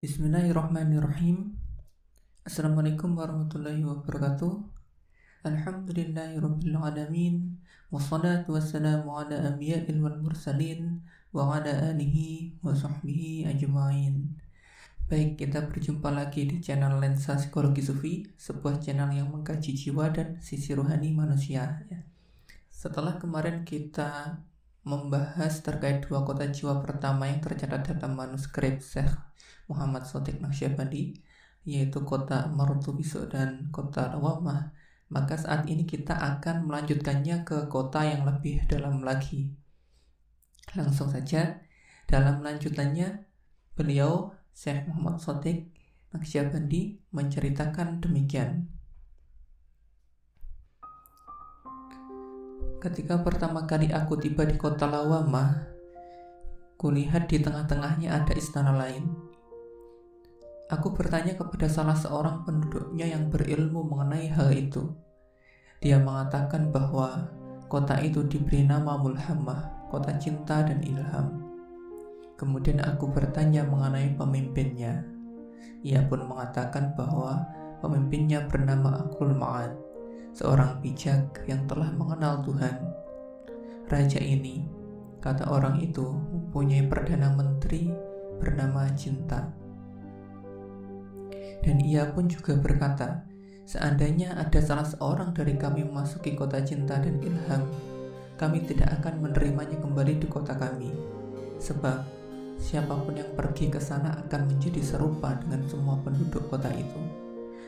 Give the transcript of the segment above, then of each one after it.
Bismillahirrahmanirrahim. Assalamualaikum warahmatullahi wabarakatuh. Alhamdulillahirabbil alamin. Wassalatu wassalamu ala anbiya'il wal mursalin wa ala alihi wa sahbihi ajma'in. Baik, kita berjumpa lagi di channel Lensa Psikologi Sufi, sebuah channel yang mengkaji jiwa dan sisi rohani manusia. Setelah kemarin kita membahas terkait dua kota jiwa pertama yang tercatat dalam manuskrip Syekh Muhammad Shadiq Naqsyabandi, yaitu kota Marutubisuk dan kota Lawamah, maka saat ini kita akan melanjutkannya ke kota yang lebih dalam lagi. Langsung saja, dalam lanjutannya beliau Syekh Muhammad Shadiq Naqsyabandi menceritakan demikian. Ketika pertama kali aku tiba di kota Lawamah, kulihat di tengah-tengahnya ada istana lain. Aku bertanya kepada salah seorang penduduknya yang berilmu mengenai hal itu. Dia mengatakan bahwa kota itu diberi nama Mulhamah, kota cinta dan ilham. Kemudian aku bertanya mengenai pemimpinnya. Ia pun mengatakan bahwa pemimpinnya bernama Aqlul Ma'ad, seorang bijak yang telah mengenal Tuhan. Raja ini, kata orang itu, mempunyai perdana menteri bernama Cinta. Dan ia pun juga berkata, seandainya ada salah seorang dari kami memasuki kota cinta dan ilham, kami tidak akan menerimanya kembali di kota kami, sebab siapapun yang pergi ke sana akan menjadi serupa dengan semua penduduk kota itu.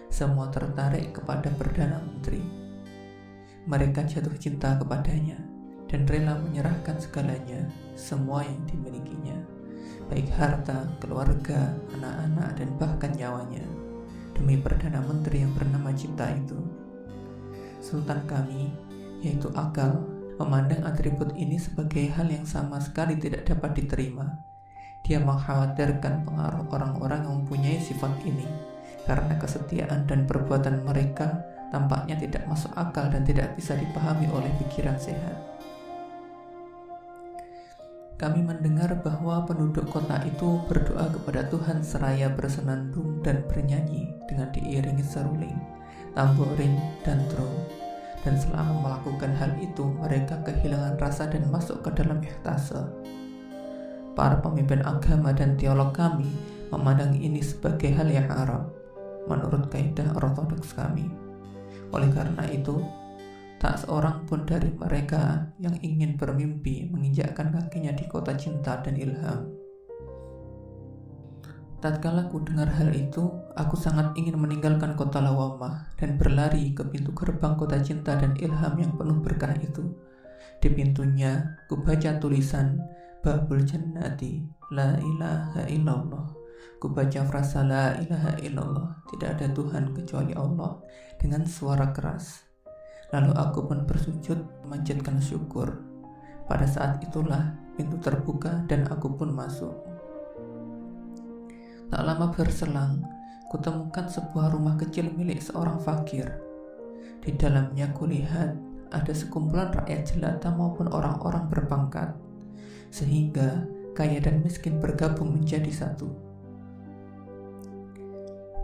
Semua tertarik kepada perdana menteri. Mereka jatuh cinta kepadanya dan rela menyerahkan segalanya, semua yang dimilikinya, baik harta, keluarga, anak-anak, dan bahkan nyawanya, demi perdana menteri yang bernama Cinta itu. Sultan kami, yaitu Akal, memandang atribut ini sebagai hal yang sama sekali tidak dapat diterima. Dia mengkhawatirkan pengaruh orang-orang yang mempunyai sifat ini, karena kesetiaan dan perbuatan mereka tampaknya tidak masuk akal dan tidak bisa dipahami oleh pikiran sehat. Kami mendengar bahwa penduduk kota itu berdoa kepada Tuhan seraya bersenandung dan bernyanyi dengan diiringi seruling, tamborin, dan drum. Dan selama melakukan hal itu, mereka kehilangan rasa dan masuk ke dalam ekstase. Para pemimpin agama dan teolog kami memandang ini sebagai hal yang haram, menurut kaidah ortodoks kami. Oleh karena itu, tak seorang pun dari mereka yang ingin bermimpi menginjakkan kakinya di kota cinta dan ilham. Tatkala ku dengar hal itu, aku sangat ingin meninggalkan kota Lawamah dan berlari ke pintu gerbang kota cinta dan ilham yang penuh berkah itu. Di pintunya, ku baca tulisan Babul Jannati, La ilaha illallah. Ku baca frasa La ilaha illallah, tidak ada Tuhan kecuali Allah, dengan suara keras. Lalu aku pun bersujud memanjatkan syukur. Pada saat itulah pintu terbuka dan aku pun masuk. Tak lama berselang, kutemukan sebuah rumah kecil milik seorang fakir. Di dalamnya kulihat ada sekumpulan rakyat jelata maupun orang-orang berpangkat, sehingga kaya dan miskin bergabung menjadi satu.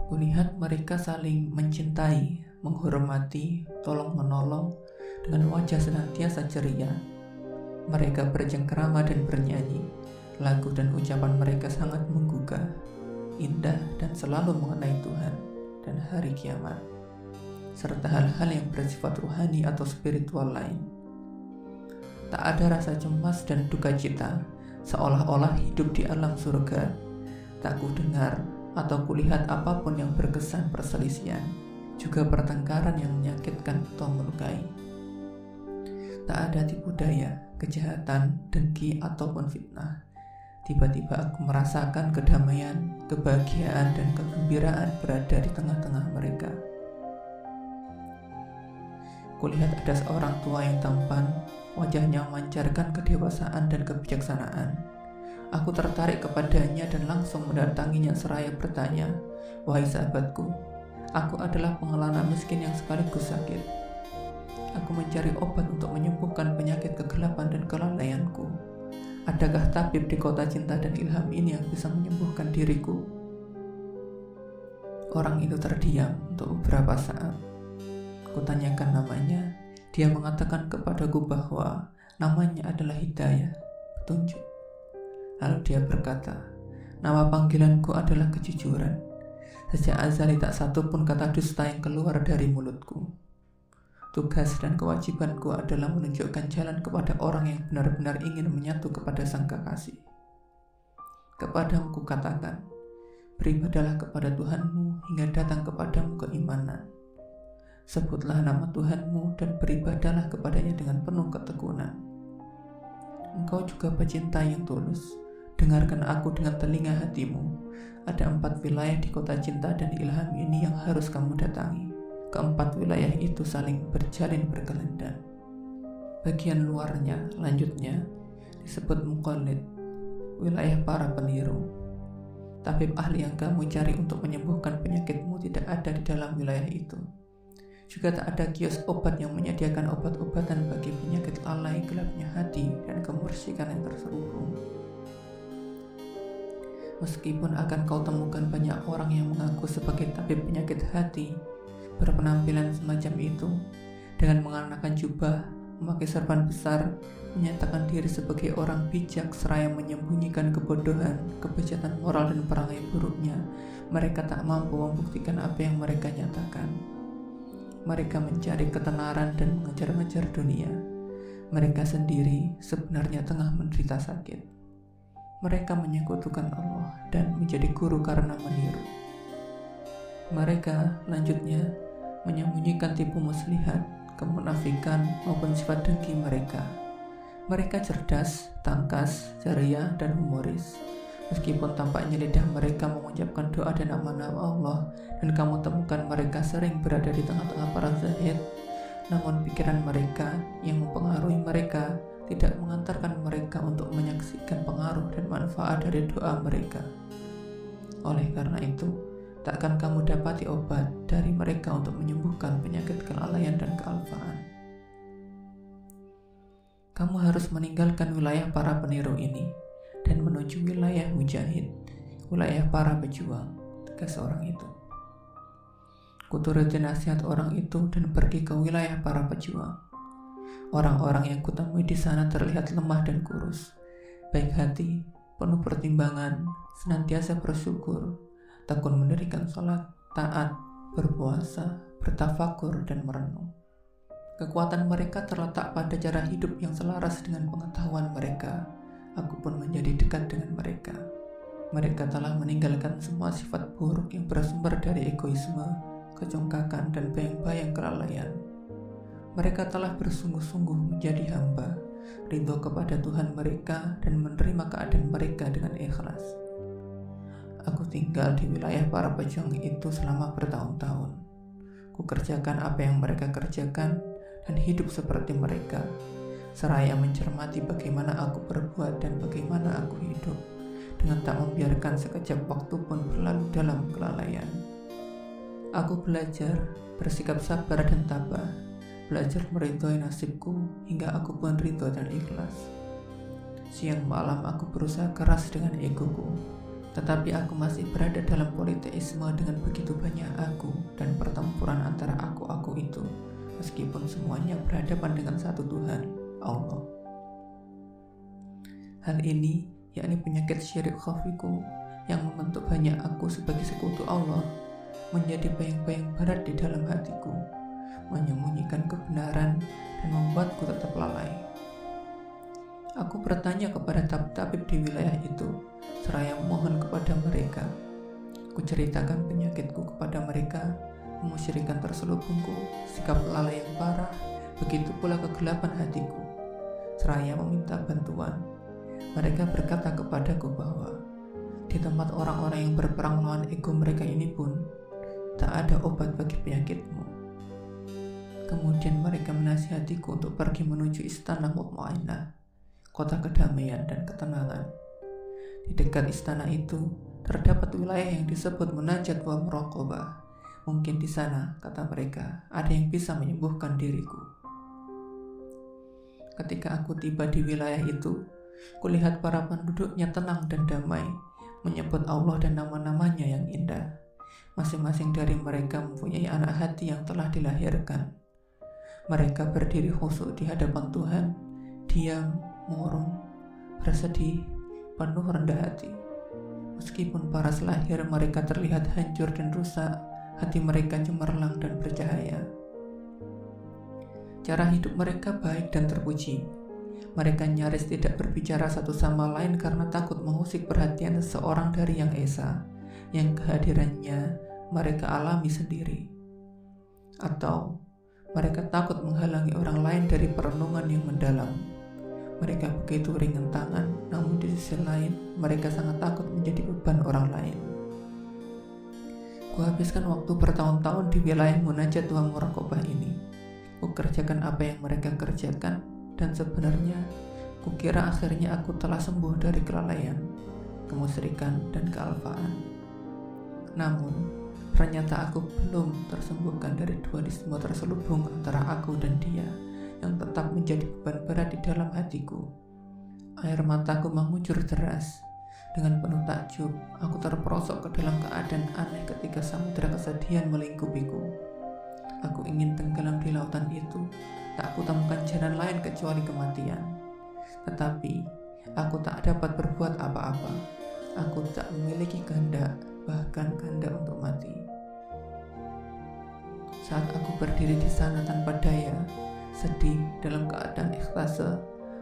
Kulihat mereka saling mencintai, menghormati, tolong-menolong dengan wajah senantiasa ceria. Mereka bercengkerama dan bernyanyi. Lagu dan ucapan mereka sangat menggugah, indah, dan selalu mengenai Tuhan dan hari kiamat, serta hal-hal yang bersifat rohani atau spiritual lain. Tak ada rasa cemas dan duka cita, seolah-olah hidup di alam surga. Tak ku dengar atau kulihat apapun yang berkesan perselisihan, juga pertengkaran yang menyakitkan atau melukai. Tak ada tipu daya, kejahatan, dengki, ataupun fitnah. Tiba-tiba aku merasakan kedamaian, kebahagiaan, dan kegembiraan berada di tengah-tengah mereka. Kulihat ada seorang tua yang tampan, wajahnya memancarkan kedewasaan dan kebijaksanaan. Aku tertarik kepadanya dan langsung mendatanginya seraya bertanya, "Wahai sahabatku, aku adalah pengelana miskin yang sekaligus sakit. Aku mencari obat untuk menyembuhkan penyakit kegelapan dan kelalaianku. Adakah tabib di kota cinta dan ilham ini yang bisa menyembuhkan diriku?" Orang itu terdiam untuk beberapa saat. Kutanyakan namanya. Dia mengatakan kepadaku bahwa namanya adalah Hidayah, petunjuk. Lalu dia berkata, nama panggilanku adalah kejujuran. Sejak azali tak satu pun kata dusta yang keluar dari mulutku. Tugas dan kewajibanku adalah menunjukkan jalan kepada orang yang benar-benar ingin menyatu kepada Sang Kekasih. Kepadamu kukatakan, beribadalah kepada Tuhanmu hingga datang kepadamu keimanan. Sebutlah nama Tuhanmu dan beribadalah kepadanya dengan penuh ketekunan. Engkau juga pecinta yang tulus. Dengarkan aku dengan telinga hatimu. Ada 4 wilayah di kota cinta dan ilham ini yang harus kamu datangi. Keempat wilayah itu saling berjalin berkelindan. Bagian luarnya, lanjutnya, disebut muqallid, wilayah para peniru. Tabib ahli yang kamu cari untuk menyembuhkan penyakitmu tidak ada di dalam wilayah itu. Juga tak ada kios obat yang menyediakan obat-obatan bagi penyakit lalai, gelapnya hati, dan kemusyrikan yang terselubung. Meskipun akan kau temukan banyak orang yang mengaku sebagai tabib penyakit hati, berpenampilan semacam itu, dengan mengenakan jubah, memakai serban besar, menyatakan diri sebagai orang bijak seraya menyembunyikan kebodohan, kebejatan moral dan perangai buruknya, mereka tak mampu membuktikan apa yang mereka nyatakan. Mereka mencari ketenaran dan mengejar-ngejar dunia. Mereka sendiri sebenarnya tengah menderita sakit. Mereka menyekutukan Allah dan menjadi guru karena meniru. Mereka, lanjutnya, menyembunyikan tipu muslihat, kemunafikan maupun sifat dengki mereka. Mereka cerdas, tangkas, ceria, dan humoris. Meskipun tampaknya lidah mereka mengucapkan doa dan nama-nama Allah, dan kamu temukan mereka sering berada di tengah-tengah para zahid, namun pikiran mereka yang mempengaruhi mereka tidak mengantarkan mereka untuk menyaksikan pengaruh dan manfaat dari doa mereka. Oleh karena itu, takkan kamu dapati obat dari mereka untuk menyembuhkan penyakit kelalaian dan kealpaan. Kamu harus meninggalkan wilayah para peniru ini dan menuju wilayah mujahid, wilayah para pejuang, tegas orang itu. Kuturuti nasihat orang itu dan pergi ke wilayah para pejuang. Orang-orang yang kutemui di sana terlihat lemah dan kurus, baik hati, penuh pertimbangan, senantiasa bersyukur, tekun mendirikan sholat, taat, berpuasa, bertafakur, dan merenung. Kekuatan mereka terletak pada cara hidup yang selaras dengan pengetahuan mereka. Aku pun menjadi dekat dengan mereka. Mereka telah meninggalkan semua sifat buruk yang bersumber dari egoisme, kecongkakan, dan bayang-bayang kelalaian. Mereka telah bersungguh-sungguh menjadi hamba, ridho kepada Tuhan mereka, dan menerima keadaan mereka dengan ikhlas. Aku tinggal di wilayah para pejuang itu selama bertahun-tahun. Ku kerjakan apa yang mereka kerjakan dan hidup seperti mereka, seraya mencermati bagaimana aku berbuat dan bagaimana aku hidup, dengan tak membiarkan sekejap waktu pun berlalu dalam kelalaian. Aku belajar bersikap sabar dan tabah, belajar meridhoi nasibku hingga aku pun ridho dan ikhlas. Siang malam aku berusaha keras dengan egoku, tetapi aku masih berada dalam politeisme dengan begitu banyak aku dan pertempuran antara aku itu, meskipun semuanya berhadapan dengan satu Tuhan, Allah. Hal ini, yakni penyakit syirik khafiku yang membentuk banyak aku sebagai sekutu Allah, menjadi bayang-bayang berat di dalam hatiku, menyembunyikan kebenaran dan membuatku tetap lalai. Aku bertanya kepada tabib di wilayah itu, seraya memohon kepada mereka. Kuceritakan penyakitku kepada mereka, kemusyrikan terselubungku, sikap lalai yang parah, begitu pula kegelapan hatiku, seraya meminta bantuan. Mereka berkata kepadaku bahwa di tempat orang-orang yang berperang melawan ego mereka ini pun tak ada obat bagi penyakitmu. Kemudian mereka menasihatiku untuk pergi menuju istana Mutmainah, kota kedamaian dan ketenangan. Di dekat istana itu terdapat wilayah yang disebut Munajat wa Muraqabah. Mungkin di sana, kata mereka, ada yang bisa menyembuhkan diriku. Ketika aku tiba di wilayah itu, kulihat para penduduknya tenang dan damai, menyebut Allah dan nama-namanya yang indah. Masing-masing dari mereka mempunyai anak hati yang telah dilahirkan. Mereka berdiri khusyuk di hadapan Tuhan, diam, murung, bersedih, penuh rendah hati. Meskipun paras lahir mereka terlihat hancur dan rusak, hati mereka cemerlang dan bercahaya. Cara hidup mereka baik dan terpuji. Mereka nyaris tidak berbicara satu sama lain karena takut mengusik perhatian seseorang dari Yang Esa, yang kehadirannya mereka alami sendiri. Atau mereka takut menghalangi orang lain dari perenungan yang mendalam. Mereka begitu ringan tangan, namun di sisi lain mereka sangat takut menjadi beban orang lain. Kuhabiskan waktu bertahun-tahun di wilayah munajat wa muraqabah ini. Kukerjakan apa yang mereka kerjakan, dan sebenarnya kukira akhirnya aku telah sembuh dari kelalaian, kemusyrikan, dan kealfaan. Namun ternyata aku belum tersembuhkan dari dualisme terselubung antara aku dan dia yang tetap menjadi beban berat di dalam hatiku. Air mataku mengucur deras. Dengan penuh takjub, aku terperosok ke dalam keadaan aneh ketika samudera kesedihan melingkupiku. Aku ingin tenggelam di lautan itu, tak kutemukan jalan lain kecuali kematian. Tetapi aku tak dapat berbuat apa-apa. Aku tak memiliki kehendak, bahkan kehendak untuk mati. Saat aku berdiri di sana tanpa daya, sedih dalam keadaan ekstase,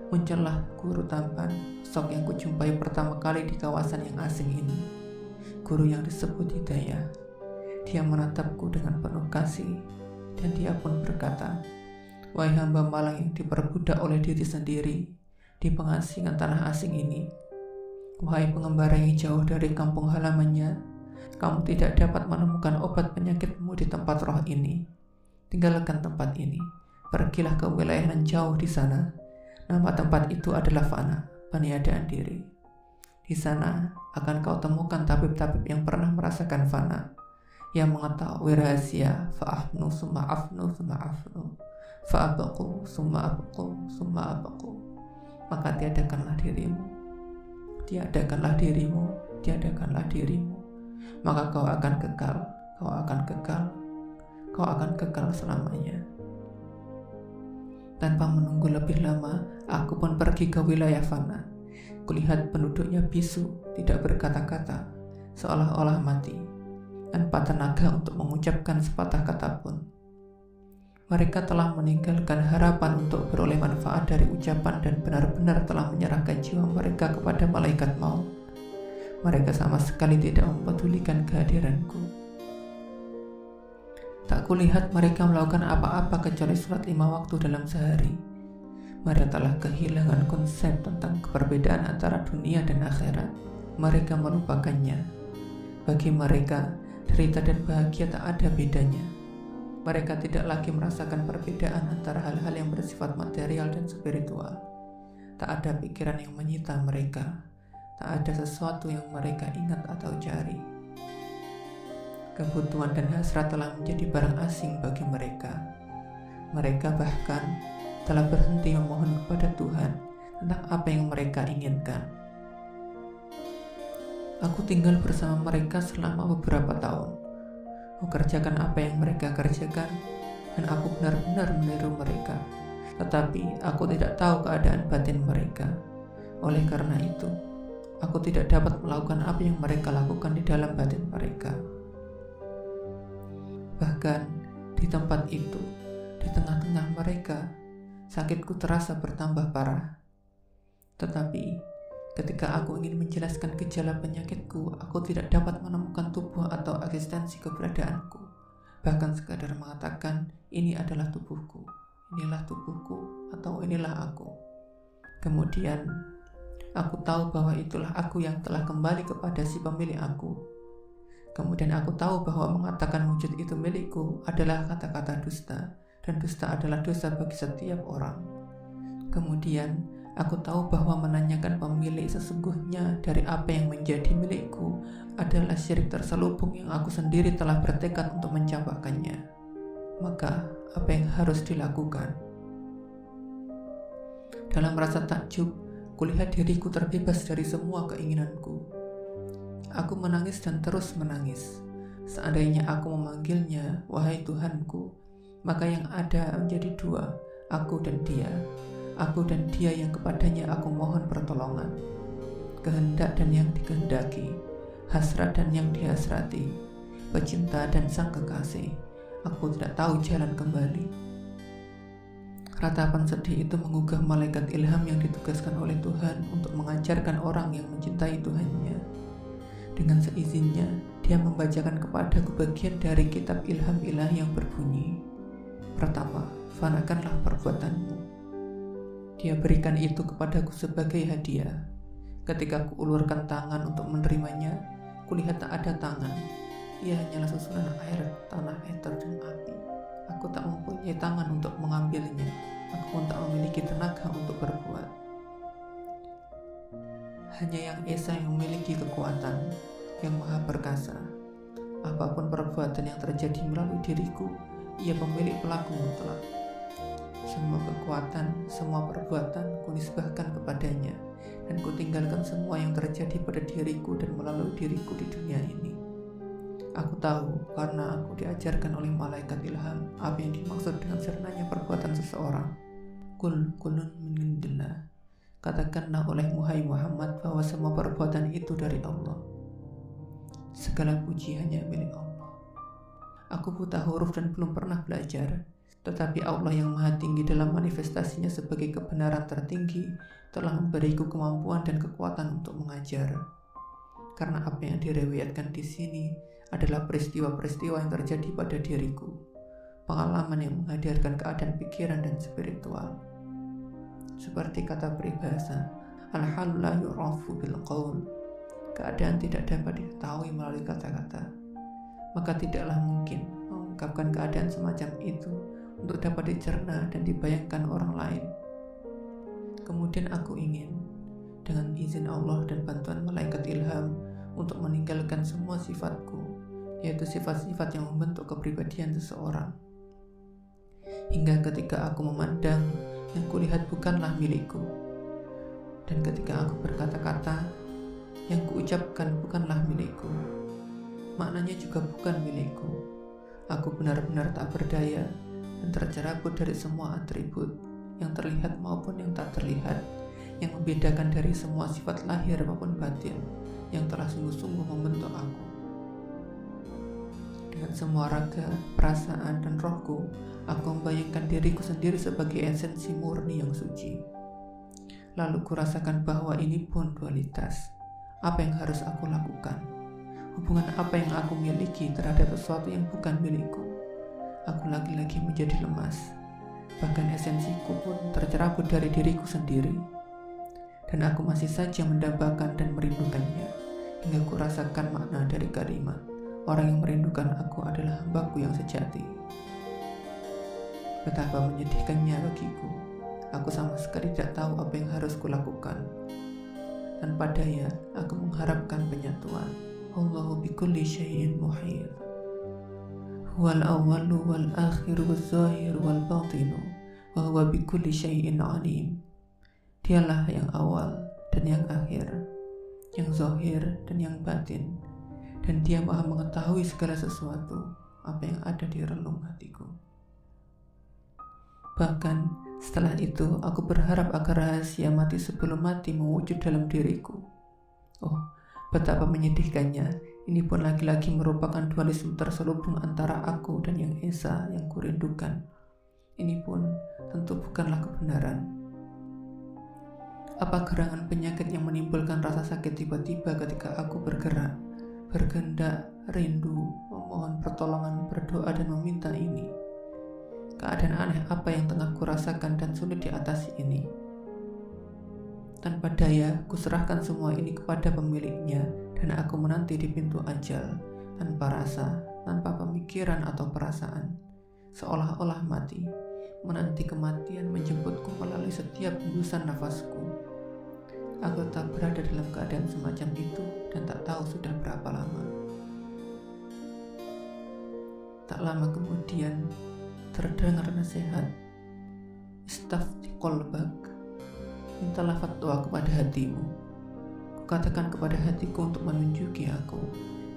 muncullah guru tampan, sosok yang kujumpai pertama kali di kawasan yang asing ini. Guru yang disebut Hidayah. Dia menatapku dengan penuh kasih, dan dia pun berkata, "Wahai hamba malang yang diperbudak oleh diri sendiri di pengasingan tanah asing ini, wahai pengembara yang jauh dari kampung halamannya, kamu tidak dapat menemukan obat penyakitmu di tempat roh ini. Tinggalkan tempat ini, pergilah ke wilayah yang jauh di sana. Nama tempat itu adalah fana, peniadaan diri. Di sana akan kau temukan tabib-tabib yang pernah merasakan fana, yang mengetahui rahasia fa'afnu summa afnu summa afnu, fa'abaku summa abaku summa abaku. Maka tiadakanlah dirimu, tiadakanlah dirimu, tiadakanlah dirimu. Maka kau akan kekal, kau akan kekal, kau akan kekal selamanya." Tanpa menunggu lebih lama, aku pun pergi ke wilayah fana. Kulihat penduduknya bisu, tidak berkata-kata, seolah-olah mati, tanpa tenaga untuk mengucapkan sepatah kata pun. Mereka telah meninggalkan harapan untuk beroleh manfaat dari ucapan dan benar-benar telah menyerahkan jiwa mereka kepada malaikat maut. Mereka sama sekali tidak mempedulikan kehadiranku. Tak kulihat mereka melakukan apa-apa kecuali sholat 5 waktu dalam sehari. Mereka telah kehilangan konsep tentang perbedaan antara dunia dan akhirat. Mereka melupakannya. Bagi mereka, derita dan bahagia tak ada bedanya. Mereka tidak lagi merasakan perbedaan antara hal-hal yang bersifat material dan spiritual. Tak ada pikiran yang menyita mereka. Tak ada sesuatu yang mereka ingat atau cari. Kebutuhan dan hasrat telah menjadi barang asing bagi mereka. Mereka bahkan telah berhenti memohon kepada Tuhan tentang apa yang mereka inginkan. Aku tinggal bersama mereka selama beberapa tahun. Kukerjakan apa yang mereka kerjakan, dan aku benar-benar meniru mereka. Tetapi aku tidak tahu keadaan batin mereka. Oleh karena itu, aku tidak dapat melakukan apa yang mereka lakukan di dalam batin mereka. Bahkan di tempat itu, di tengah-tengah mereka, sakitku terasa bertambah parah. Tetapi ketika aku ingin menjelaskan gejala penyakitku, aku tidak dapat menemukan tubuh atau eksistensi keberadaanku. Bahkan sekadar mengatakan, "Ini adalah tubuhku, inilah tubuhku," atau "Inilah aku." Kemudian aku tahu bahwa itulah aku yang telah kembali kepada si pemilik aku. Kemudian aku tahu bahwa mengatakan wujud itu milikku adalah kata-kata dusta, dan dusta adalah dosa bagi setiap orang. Kemudian aku tahu bahwa menanyakan pemilik sesungguhnya dari apa yang menjadi milikku adalah syirik terselubung yang aku sendiri telah bertekad untuk mencampakkannya. Maka apa yang harus dilakukan? Dalam rasa takjub, kulihat diriku terbebas dari semua keinginanku. Aku menangis dan terus menangis. Seandainya aku memanggilnya, wahai Tuhanku, maka yang ada menjadi dua, aku dan dia. Aku dan dia yang kepadanya aku mohon pertolongan. Kehendak dan yang dikehendaki, hasrat dan yang dihasrati, pecinta dan sang kekasih. Aku tidak tahu jalan kembali. Ratapan sedih itu menggugah malaikat ilham yang ditugaskan oleh Tuhan untuk mengajarkan orang yang mencintai Tuhannya. Dengan seizinnya, dia membacakan kepadaku bagian dari kitab ilham ilahi yang berbunyi, pertama, fanakanlah perbuatanmu. Dia berikan itu kepadaku sebagai hadiah. Ketika kuulurkan tangan untuk menerimanya, kulihat tak ada tangan. Ia hanyalah susunan air, tanah, eter, dan api. Aku tak mempunyai tangan untuk mengambilnya. Aku pun tak memiliki tenaga untuk berbuat. Hanya yang Esa yang memiliki kekuatan, yang maha perkasa. Apapun perbuatan yang terjadi melalui diriku, ia pemilik pelaku mutlak. Semua kekuatan, semua perbuatan kunisbahkan kepadanya, dan kutinggalkan semua yang terjadi pada diriku dan melalui diriku di dunia ini. Aku tahu karena aku diajarkan oleh malaikat ilham apa yang dimaksud dengan sernanya perbuatan seseorang. Kulun min indillah. Katakanlah oleh Muhammad bahwa semua perbuatan itu dari Allah. Segala puji hanya milik Allah. Aku buta huruf dan belum pernah belajar, tetapi Allah yang maha tinggi dalam manifestasinya sebagai kebenaran tertinggi telah memberiku kemampuan dan kekuatan untuk mengajar. Karena apa yang direwayatkan di sini adalah peristiwa-peristiwa yang terjadi pada diriku, pengalaman yang menghadirkan keadaan pikiran dan spiritual. Seperti kata peribahasa, al-hal la yu'rafu bil qaul. Keadaan tidak dapat diketahui melalui kata-kata. Maka tidaklah mungkin mengungkapkan keadaan semacam itu untuk dapat dicerna dan dibayangkan orang lain. Kemudian aku ingin, dengan izin Allah dan bantuan malaikat ilham, untuk meninggalkan semua sifatku, yaitu sifat-sifat yang membentuk kepribadian seseorang. Hingga ketika aku memandang, yang kulihat bukanlah milikku. Dan ketika aku berkata-kata, yang kuucapkan bukanlah milikku. Maknanya juga bukan milikku. Aku benar-benar tak berdaya dan tercerabut dari semua atribut yang terlihat maupun yang tak terlihat, yang membedakan dari semua sifat lahir maupun batin yang telah sungguh-sungguh membentuk aku. Dengan semua raga, perasaan, dan rohku, aku membayangkan diriku sendiri sebagai esensi murni yang suci. Lalu kurasakan bahwa ini pun dualitas. Apa yang harus aku lakukan? Hubungan apa yang aku miliki terhadap sesuatu yang bukan milikku? Aku lagi-lagi menjadi lemas. Bahkan esensiku pun tercerabut dari diriku sendiri. Dan aku masih saja mendambakan dan merindukannya, hingga kurasakan makna dari kalimat, orang yang merindukan aku adalah hambaku yang sejati. Betapa menyedihkannya bagiku. Aku sama sekali tidak tahu apa yang harus kulakukan. Tanpa daya, aku mengharapkan penyatuan. Allahu bikulli syai'in muhit. Huwal awwalu wal akhiru wal zahiru wal batinu, wa huwa bikulli syai'in alim. Dialah yang awal dan yang akhir, yang zahir dan yang batin, dan dia maha mengetahui segala sesuatu, apa yang ada di relung hatiku. Bahkan setelah itu aku berharap agar rahasia mati sebelum mati mewujud dalam diriku. Oh, betapa menyedihkannya. Ini pun lagi-lagi merupakan dualisme terselubung antara aku dan yang Esa yang kurindukan. Ini pun tentu bukanlah kebenaran. Apa gerangan penyakit yang menimbulkan rasa sakit tiba-tiba ketika aku bergerak, berkehendak, rindu, memohon pertolongan, berdoa dan meminta ini? Keadaan aneh apa yang tengah kurasakan dan sulit diatasi ini? Tanpa daya, kuserahkan semua ini kepada pemiliknya dan aku menanti di pintu ajal, tanpa rasa, tanpa pemikiran atau perasaan, seolah-olah mati, menanti kematian menjemputku melalui setiap hembusan nafasku. Aku tak berada dalam keadaan semacam itu dan tak tahu sudah berapa lama. Tak lama kemudian terdengar nasihat, istafti qalbak, mintalah fatwa kepada hatimu. Kukatakan kepada hatiku untuk menunjuki aku.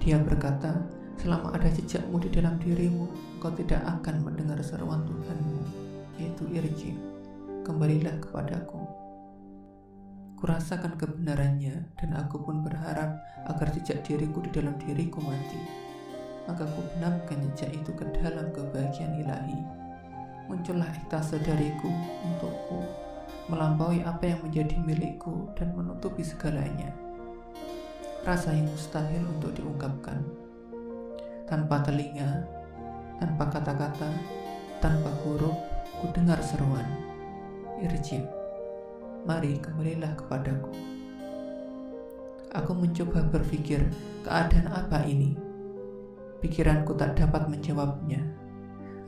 Dia berkata, Selama ada jejakmu di dalam dirimu, engkau tidak akan mendengar seruan Tuhanmu, yaitu irji, kembalilah kepadaku. Kurasakan kebenarannya, dan aku pun berharap agar jejak diriku di dalam diriku mati. Maka ku benamkan jejak itu ke dalam kebahagiaan ilahi. Muncullah ekstase dariku untukku, melampaui apa yang menjadi milikku dan menutupi segalanya. Rasa yang mustahil untuk diungkapkan. Tanpa telinga, tanpa kata-kata, tanpa huruf, ku dengar seruan. Irji, mari kembalilah kepadaku. Aku mencoba berpikir, keadaan apa ini? Pikiranku tak dapat menjawabnya.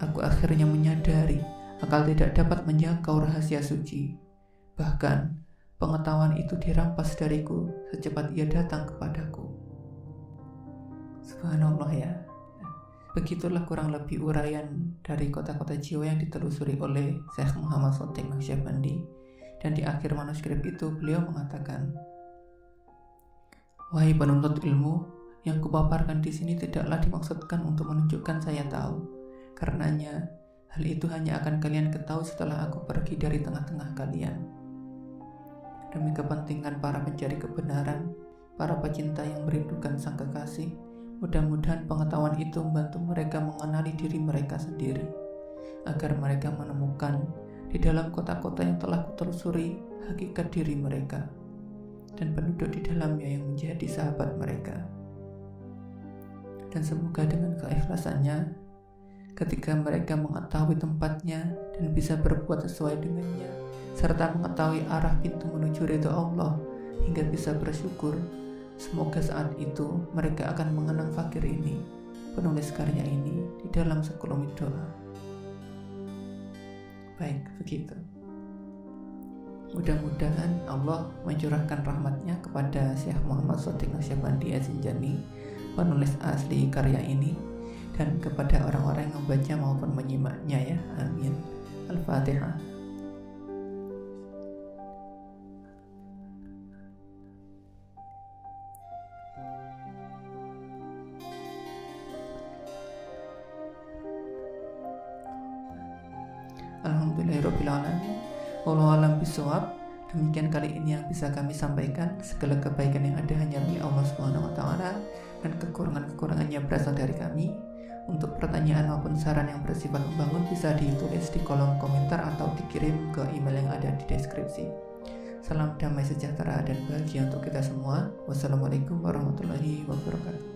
Aku akhirnya menyadari akal tidak dapat menjangkau rahasia suci. Bahkan, pengetahuan itu dirampas dariku secepat ia datang kepadaku. Subhanallah ya. Begitulah kurang lebih uraian dari kota-kota jiwa yang ditelusuri oleh Syekh Muhammad Shothiq Naqsyabandi. Dan di akhir manuskrip itu beliau mengatakan, "Wahai penuntut ilmu, yang kupaparkan di sini tidaklah dimaksudkan untuk menunjukkan saya tahu. Karenanya, hal itu hanya akan kalian ketahui setelah aku pergi dari tengah-tengah kalian. Demi kepentingan para pencari kebenaran, para pecinta yang merindukan sang kekasih, mudah-mudahan pengetahuan itu membantu mereka mengenali diri mereka sendiri, agar mereka menemukan di dalam kota-kota yang telah kutelusuri hakikat diri mereka dan penduduk di dalamnya yang menjadi sahabat mereka. Dan semoga dengan keikhlasannya, ketika mereka mengetahui tempatnya dan bisa berbuat sesuai dengannya, serta mengetahui arah pintu menuju ridha Allah hingga bisa bersyukur, semoga saat itu mereka akan mengenang fakir ini, penulis karya ini, di dalam sekelumit doa." Baik, begitu. Mudah-mudahan Allah mencurahkan rahmatnya kepada Syekh Muhammad Shothiq Naqsyabandi Az-Zinjani, penulis asli karya ini, dan kepada orang-orang yang membaca maupun menyimaknya ya. Amin. Al-Fatihah. Alhamdulillahirrahmanirrahim. Wallahu a'lam bishawab. Demikian kali ini yang bisa kami sampaikan. Segala kebaikan yang ada hanya milik Allah Subhanahu wa taala, dan kekurangan-kekurangannya berasal dari kami. Untuk pertanyaan maupun saran yang bersifat membangun bisa ditulis di kolom komentar atau dikirim ke email yang ada di deskripsi. Salam damai sejahtera dan bahagia untuk kita semua. Wassalamualaikum warahmatullahi wabarakatuh.